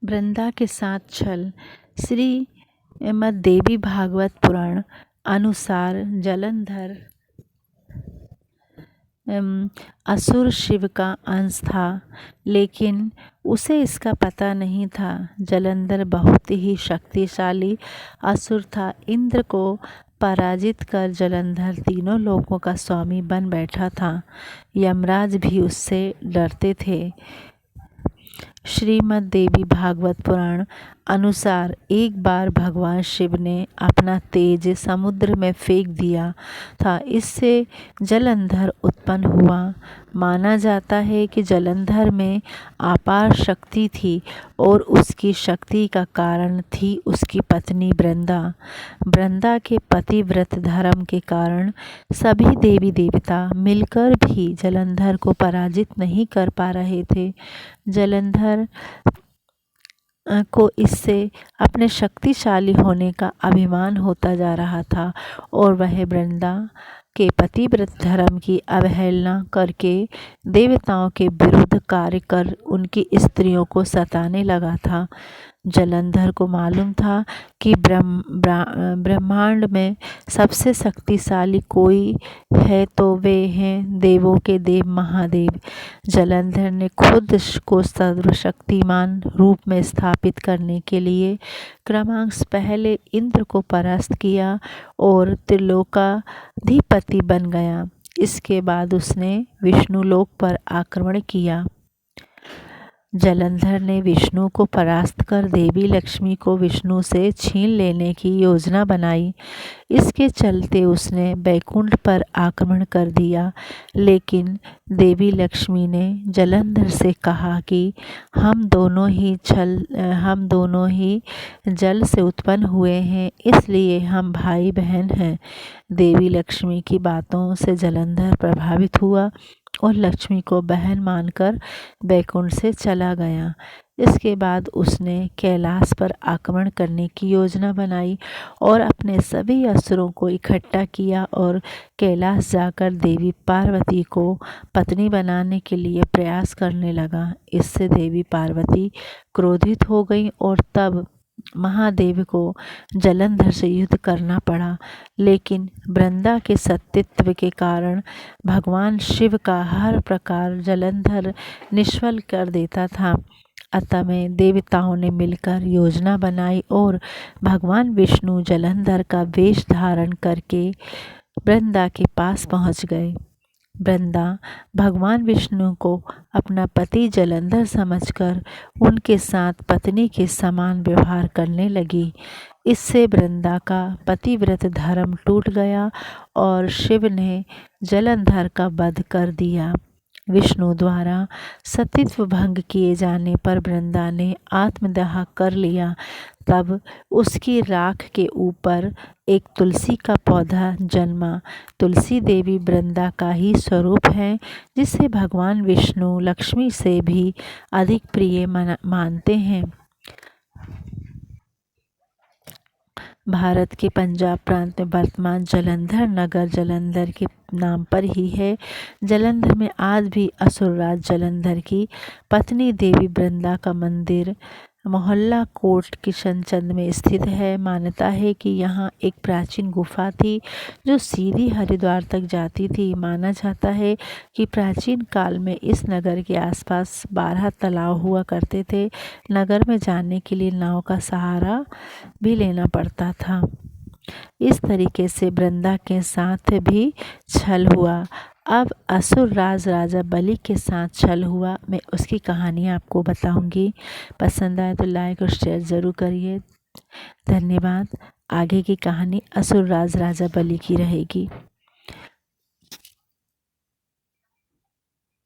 वृंदा के साथ छल। श्रीमद् देवी भागवत पुराण अनुसार जलंधर असुर शिव का अंश था, लेकिन उसे इसका पता नहीं था। जलंधर बहुत ही शक्तिशाली असुर था। इंद्र को पराजित कर जलंधर तीनों लोकों का स्वामी बन बैठा था। यमराज भी उससे डरते थे। श्रीमद् देवी भागवत पुराण अनुसार एक बार भगवान शिव ने अपना तेज समुद्र में फेंक दिया था। इससे जलंधर उत्पन्न हुआ। माना जाता है कि जलंधर में अपार शक्ति थी और उसकी शक्ति का कारण थी उसकी पत्नी वृंदा। वृंदा के पतिव्रत धर्म के कारण सभी देवी देवता मिलकर भी जलंधर को पराजित नहीं कर पा रहे थे। जलंधर को इससे अपने शक्तिशाली होने का अभिमान होता जा रहा था और वह वृंदा के पतिव्रत धर्म की अवहेलना करके देवताओं के विरुद्ध कार्य कर उनकी स्त्रियों को सताने लगा था। जलंधर को मालूम था कि ब्रह्मांड में सबसे शक्तिशाली कोई है तो वे हैं देवों के देव महादेव। जलंधर ने खुद को सर्वशक्तिमान रूप में स्थापित करने के लिए क्रमांश पहले इंद्र को परास्त किया और त्रिलोकाधिपति बन गया। इसके बाद उसने विष्णुलोक पर आक्रमण किया। जलंधर ने विष्णु को परास्त कर देवी लक्ष्मी को विष्णु से छीन लेने की योजना बनाई। इसके चलते उसने बैकुंठ पर आक्रमण कर दिया, लेकिन देवी लक्ष्मी ने जलंधर से कहा कि हम दोनों ही जल से उत्पन्न हुए हैं, इसलिए हम भाई बहन हैं। देवी लक्ष्मी की बातों से जलंधर प्रभावित हुआ और लक्ष्मी को बहन मानकर बैकुंठ से चला गया। इसके बाद उसने कैलाश पर आक्रमण करने की योजना बनाई और अपने सभी असुरों को इकट्ठा किया और कैलाश जाकर देवी पार्वती को पत्नी बनाने के लिए प्रयास करने लगा। इससे देवी पार्वती क्रोधित हो गई और तब महादेव को जलंधर से युद्ध करना पड़ा, लेकिन वृंदा के सतीत्व के कारण भगवान शिव का हर प्रकार जलंधर निष्फल कर देता था। अतः में देवताओं ने मिलकर योजना बनाई और भगवान विष्णु जलंधर का वेश धारण करके वृंदा के पास पहुंच गए। वृंदा भगवान विष्णु को अपना पति जलंधर समझकर उनके साथ पत्नी के समान व्यवहार करने लगी। इससे वृंदा का पतिव्रत धर्म टूट गया और शिव ने जलंधर का वध कर दिया। विष्णु द्वारा सतीत्व भंग किए जाने पर वृंदा ने आत्मदाह कर लिया। तब उसकी राख के ऊपर एक तुलसी का पौधा जन्मा। तुलसी देवी वृंदा का ही स्वरूप है, जिसे भगवान विष्णु लक्ष्मी से भी अधिक प्रिय मानते हैं। भारत के पंजाब प्रांत में वर्तमान जलंधर नगर जलंधर के नाम पर ही है। जलंधर में आज भी असुरराज जलंधर की पत्नी देवी वृंदा का मंदिर मोहल्ला कोट किशनचंद में स्थित है। मान्यता है कि यहाँ एक प्राचीन गुफा थी जो सीधी हरिद्वार तक जाती थी। माना जाता है कि प्राचीन काल में इस नगर के आसपास 12 तालाब हुआ करते थे। नगर में जाने के लिए नाव का सहारा भी लेना पड़ता था। इस तरीके से वृंदा के साथ भी छल हुआ। अब असुर राजा बलि के साथ छल हुआ। मैं उसकी कहानी आपको बताऊंगी। पसंद आए तो लाइक और शेयर ज़रूर करिए। धन्यवाद। आगे की कहानी असुर राजा बलि की रहेगी।